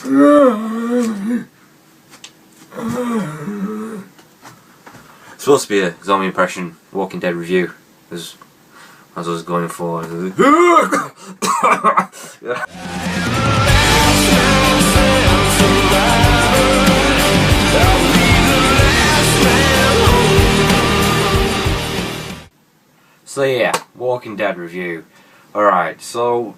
It's supposed to be a zombie impression, Walking Dead review, as I was going for. So yeah, Walking Dead review. Alright, so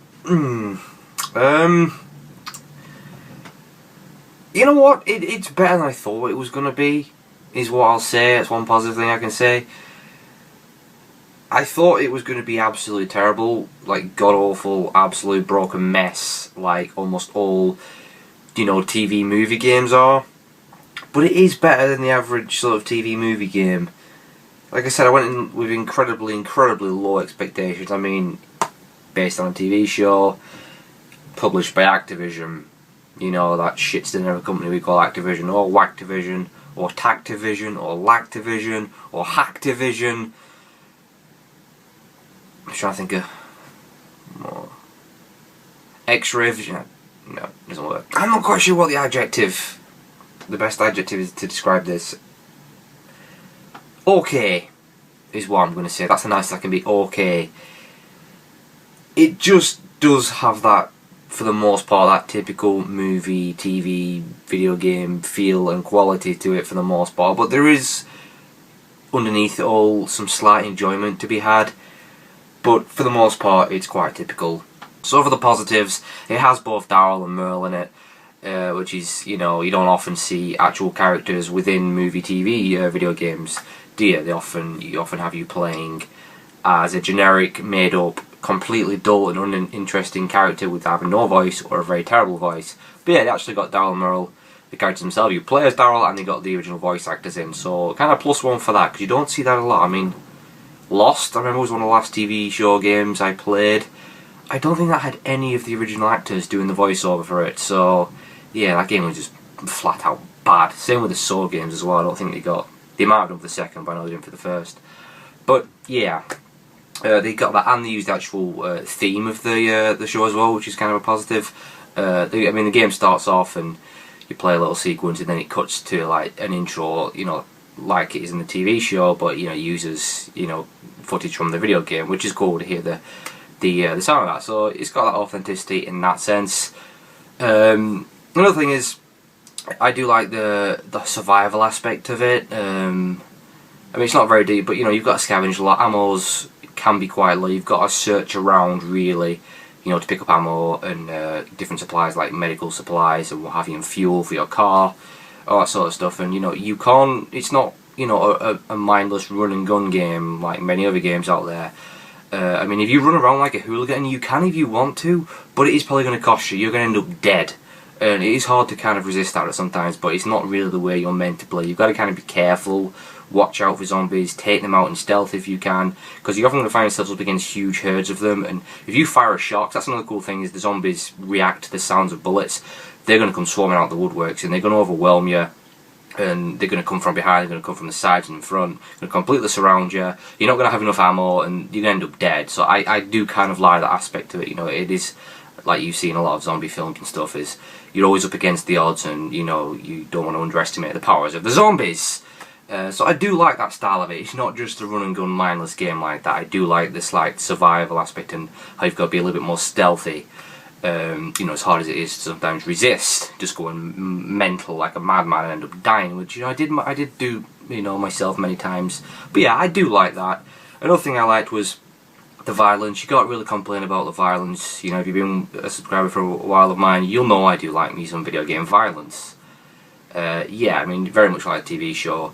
you know what? It's better than I thought it was gonna be, is what I'll say. That's one positive thing I can say. I thought it was gonna be absolutely terrible, like god awful, absolute broken mess, like almost all, you know, TV movie games are. But it is better than the average sort of TV movie game. Like I said, I went in with incredibly low expectations. I mean, based on a TV show, published by Activision, you know, that shit's the name of a company we call Activision, or Whacktivision, or Tactivision, or Lactivision, or Hacktivision. I'm trying to think of more. X-Ray Vision. No, it doesn't work. I'm not quite sure what the best adjective is to describe this. Okay is what I'm going to say. That's the nicest I can be. Okay. It just does have that, for the most part, that typical movie, TV, video game feel and quality to it for the most part. But there is, underneath it all, some slight enjoyment to be had. But for the most part, it's quite typical. So for the positives, it has both Daryl and Merle in it. Which is, you know, you don't often see actual characters within movie, TV, video games, do you? You often have you playing as a generic, made-up, completely dull and uninteresting character with either no voice or a very terrible voice. But yeah, they actually got Daryl and Merle, the characters themselves. You play as Daryl and they got the original voice actors in, so kind of +1 for that, because you don't see that a lot. I mean, Lost, I remember, was one of the last TV show games I played. I don't think that had any of the original actors doing the voiceover for it, so yeah, that game was just flat out bad. Same with the Saw games as well. I don't think they got, they might have done for the second, but I know they didn't for the first. But yeah, they got that, and they used the actual theme of the show as well, which is kind of a positive. I mean, the game starts off and you play a little sequence, and then it cuts to like an intro, you know, like it is in the TV show, but you know, uses, you know, footage from the video game, which is cool to hear the sound of that. So it's got that authenticity in that sense. Another thing is, I do like the survival aspect of it. I mean, it's not very deep, but you know, you've got to scavenge a lot. Ammos can be quite low. You've got to search around really, you know, to pick up ammo and different supplies like medical supplies and what have you, and fuel for your car, all that sort of stuff. And you know, you can't. It's not, you know, a mindless run and gun game like many other games out there. I mean, if you run around like a hooligan, you can if you want to, but it is probably going to cost you. You're going to end up dead. And it is hard to kind of resist that sometimes, but it's not really the way you're meant to play. You've got to kind of be careful, watch out for zombies, take them out in stealth if you can, because you're often going to find yourself up against huge herds of them, and if you fire a shot, that's another cool thing, is the zombies react to the sounds of bullets. They're going to come swarming out the woodworks, and they're going to overwhelm you, and they're going to come from behind, they're going to come from the sides and in front, they're going to completely surround you, you're not going to have enough ammo, and you're going to end up dead. So I do kind of like that aspect of it. You know, it is, like you see in a lot of zombie films and stuff, is you're always up against the odds, and you know, you don't want to underestimate the powers of the zombies. So I do like that style of it. It's not just a run and gun mindless game like that. I do like this like survival aspect and how you've got to be a little bit more stealthy. You know, as hard as it is to sometimes resist, just going mental like a madman and end up dying, which, you know, I did do, you know, myself many times. But yeah, I do like that. Another thing I liked was the violence. You can't really complain about the violence. You know, if you've been a subscriber for a while of mine, you'll know I do like me some video game violence. Yeah, I mean, very much like a TV show.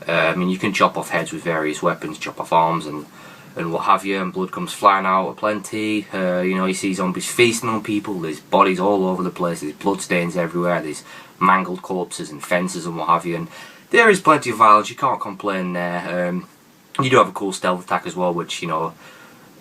I mean, you can chop off heads with various weapons, chop off arms and what have you, and blood comes flying out aplenty. You know, you see zombies feasting on people, there's bodies all over the place, there's blood stains everywhere, there's mangled corpses and fences and what have you, and there is plenty of violence, you can't complain there. You do have a cool stealth attack as well, which, you know,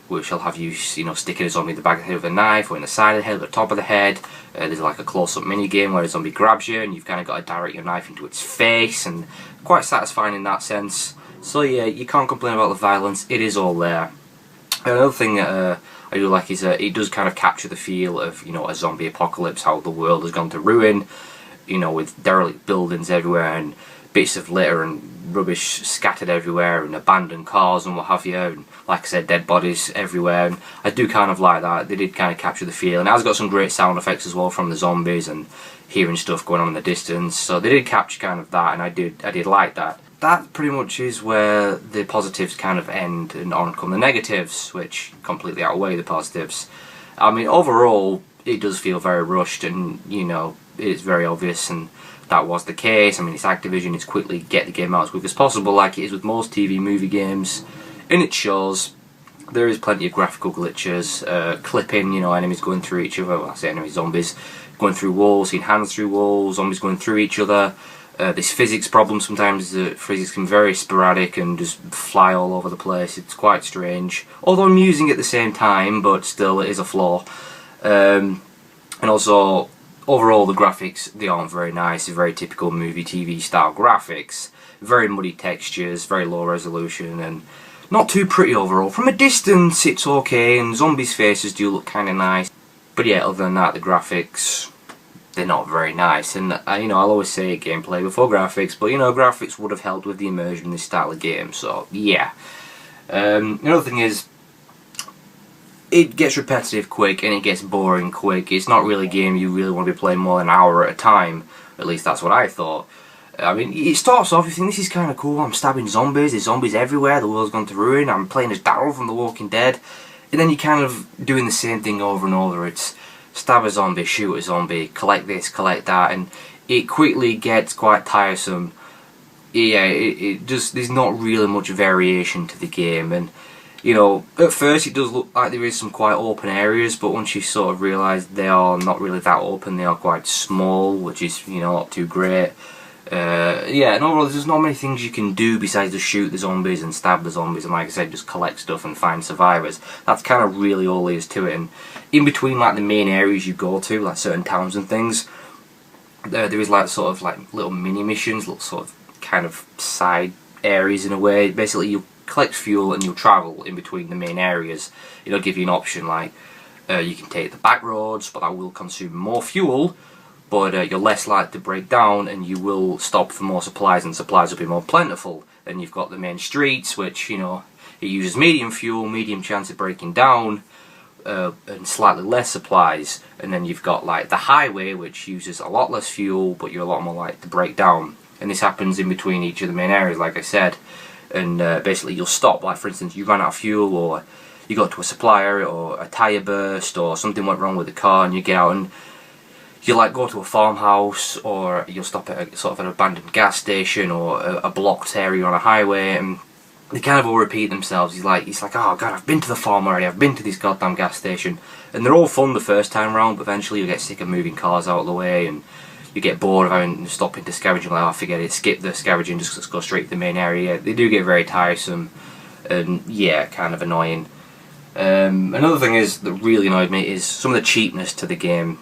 which will have you, you know, sticking a zombie in the back of the head with a knife, or in the side of the head, or the top of the head. There's like a close-up mini-game where a zombie grabs you, and you've kind of got to direct your knife into its face, and quite satisfying in that sense. So yeah, you can't complain about the violence, it is all there. Another thing that I do like it does kind of capture the feel of, you know, a zombie apocalypse, how the world has gone to ruin, you know, with derelict buildings everywhere and bits of litter and rubbish scattered everywhere and abandoned cars and what have you, and like I said, dead bodies everywhere. And I do kind of like that. They did kind of capture the feel, and it has got some great sound effects as well from the zombies and hearing stuff going on in the distance, so they did capture kind of that, and I did like that. That pretty much is where the positives kind of end, and on come the negatives, which completely outweigh the positives. I mean, overall it does feel very rushed, and you know, it's very obvious, and that was the case. I mean, it's Activision, it's quickly get the game out as quick as possible, like it is with most TV movie games, and it shows. There is plenty of graphical glitches, clipping, you know, enemies going through each other. Well, I say enemies, zombies going through walls, seeing hands through walls, zombies going through each other. This physics problem, sometimes the physics can be very sporadic and just fly all over the place. It's quite strange, although amusing at the same time, but still it is a flaw. And also, overall the graphics, they aren't very nice. They're very typical movie TV style graphics, very muddy textures, very low resolution, and not too pretty overall. From a distance it's okay, and zombies' faces do look kind of nice, but yeah, other than that, the graphics, they're not very nice. And you know, I'll always say gameplay before graphics, but you know, graphics would have helped with the immersion in this style of game, so yeah. Another thing is, it gets repetitive quick and it gets boring quick. It's not really a game you really want to be playing more than an hour at a time, at least that's what I thought. I mean, it starts off, you think this is kind of cool, I'm stabbing zombies, there's zombies everywhere, the world's gone to ruin, I'm playing as Daryl from The Walking Dead, and then you're kind of doing the same thing over and over. It's stab a zombie, shoot a zombie, collect this, collect that, and it quickly gets quite tiresome. Yeah, it just, there's not really much variation to the game, and you know, at first it does look like there is some quite open areas, but once you sort of realise they are not really that open, they are quite small, which is, you know, not too great. Yeah, and overall there's not many things you can do besides just shoot the zombies and stab the zombies, and like I said, just collect stuff and find survivors. That's kind of really all there is to it. And in between like the main areas you go to, like certain towns and things, there is like sort of like little mini missions, little sort of kind of side areas in a way. Basically you collect fuel and you'll travel in between the main areas. It'll give you an option like you can take the back roads, but that will consume more fuel, but you're less likely to break down, and you will stop for more supplies, and supplies will be more plentiful. Then you've got the main streets, which, you know, it uses medium fuel, medium chance of breaking down, and slightly less supplies. And then you've got like the highway, which uses a lot less fuel, but you're a lot more likely to break down. And this happens in between each of the main areas, like I said. And basically you'll stop, like for instance you ran out of fuel, or you got to a supply area, or a tyre burst, or something went wrong with the car, and you get out and you like go to a farmhouse, or you'll stop at a sort of an abandoned gas station, or a blocked area on a highway, and they kind of all repeat themselves. He's like, oh god, I've been to the farm already, I've been to this goddamn gas station, and they're all fun the first time round, but eventually you get sick of moving cars out of the way, and you get bored of having to stop into scavenging, like, oh forget it, skip the scavenging, just go straight to the main area. They do get very tiresome, and yeah, kind of annoying. Another thing is that really annoyed me is some of the cheapness to the game,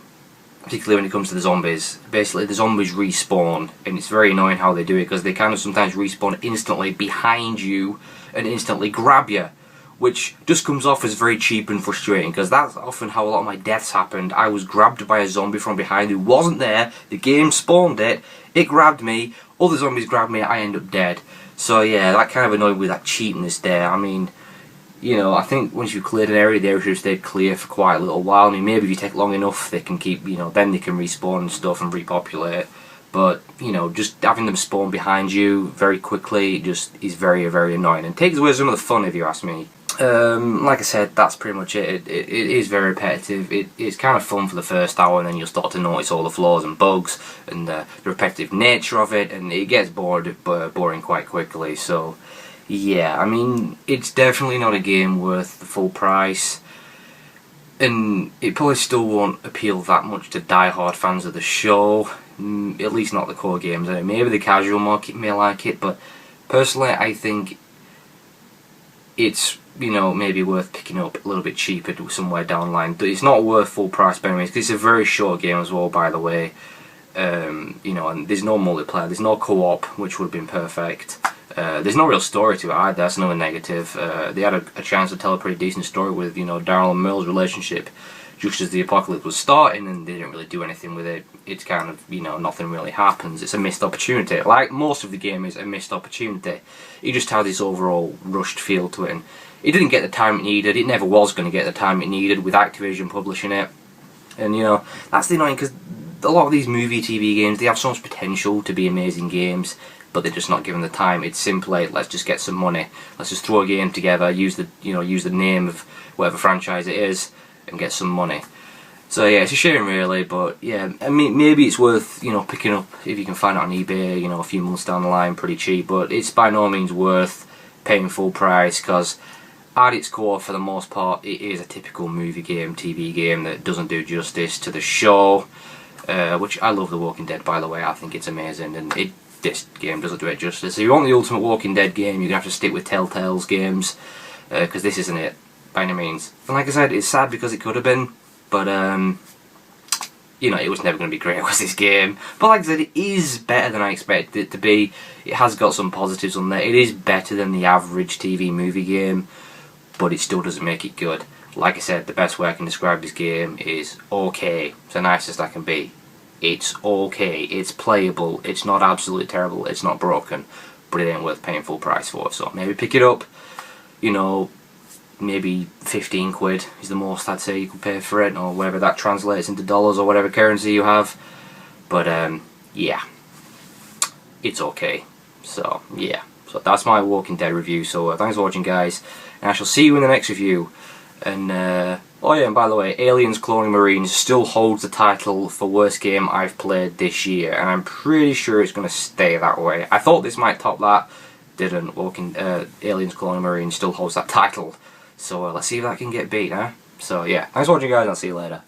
particularly when it comes to the zombies. Basically the zombies respawn, and it's very annoying how they do it, because they kind of sometimes respawn instantly behind you and instantly grab you, which just comes off as very cheap and frustrating, because that's often how a lot of my deaths happened. I was grabbed by a zombie from behind who wasn't there, the game spawned it, it grabbed me, other zombies grabbed me, I end up dead. So yeah, that kind of annoyed with that cheapness there. I mean, you know, I think once you've cleared an area, the area should have stayed clear for quite a little while. I mean, maybe if you take long enough, they can keep, you know, then they can respawn and stuff and repopulate. But, you know, just having them spawn behind you very quickly just is very, very annoying, and takes away some of the fun, if you ask me. Like I said, that's pretty much it. It is very repetitive. It's kind of fun for the first hour, and then you'll start to notice all the flaws and bugs and the repetitive nature of it, and it gets boring quite quickly. So yeah, I mean, it's definitely not a game worth the full price, and it probably still won't appeal that much to die-hard fans of the show, at least not the core games. Maybe the casual market may like it, but personally I think it's, you know, maybe worth picking up a little bit cheaper somewhere down the line. But it's not worth full price by any means, because it's a very short game as well, by the way. You know, and there's no multiplayer, there's no co-op, which would have been perfect. There's no real story to it either. That's another negative. They had a chance to tell a pretty decent story with, you know, Daryl and Merle's relationship just as the apocalypse was starting, and they didn't really do anything with it. It's kind of, you know, nothing really happens. It's a missed opportunity. Like most of the game is a missed opportunity. It just had this overall rushed feel to it, and it didn't get the time it needed. It never was going to get the time it needed with Activision publishing it. And, you know, that's the annoying, because a lot of these movie TV games, they have so much potential to be amazing games, but they're just not given the time. It's simply, let's just get some money. Let's just throw a game together, use the name of whatever franchise it is, and get some money. So yeah, it's a shame really, but yeah, I mean, maybe it's worth, you know, picking up if you can find it on eBay, you know, a few months down the line, pretty cheap, but it's by no means worth paying full price, because at its core, for the most part, it is a typical movie game, TV game that doesn't do justice to the show, which I love The Walking Dead, by the way. I think it's amazing, and this game doesn't do it justice. If you want the ultimate Walking Dead game, you're going to have to stick with Telltale's games, because this isn't it, by any means. And like I said, it's sad because it could have been, but you know, it was never going to be great, was this game. But like I said, it is better than I expected it to be. It has got some positives on there. It is better than the average TV movie game, but it still doesn't make it good. Like I said, the best way I can describe this game is okay. It's the nicest I can be. It's okay. It's playable. It's not absolutely terrible. It's not broken, but it ain't worth paying full price for. So maybe pick it up, you know, maybe 15 quid is the most I'd say you could pay for it, or whatever that translates into dollars or whatever currency you have. But yeah, it's okay. So yeah, so that's my Walking Dead review. So thanks for watching, guys, and I shall see you in the next review. And oh yeah, and by the way, Aliens Cloning Marines still holds the title for worst game I've played this year, and I'm pretty sure it's going to stay that way. I thought this might top that, didn't. Aliens Cloning Marines still holds that title. So let's see if that can get beat, huh? So yeah, thanks for watching, guys, and I'll see you later.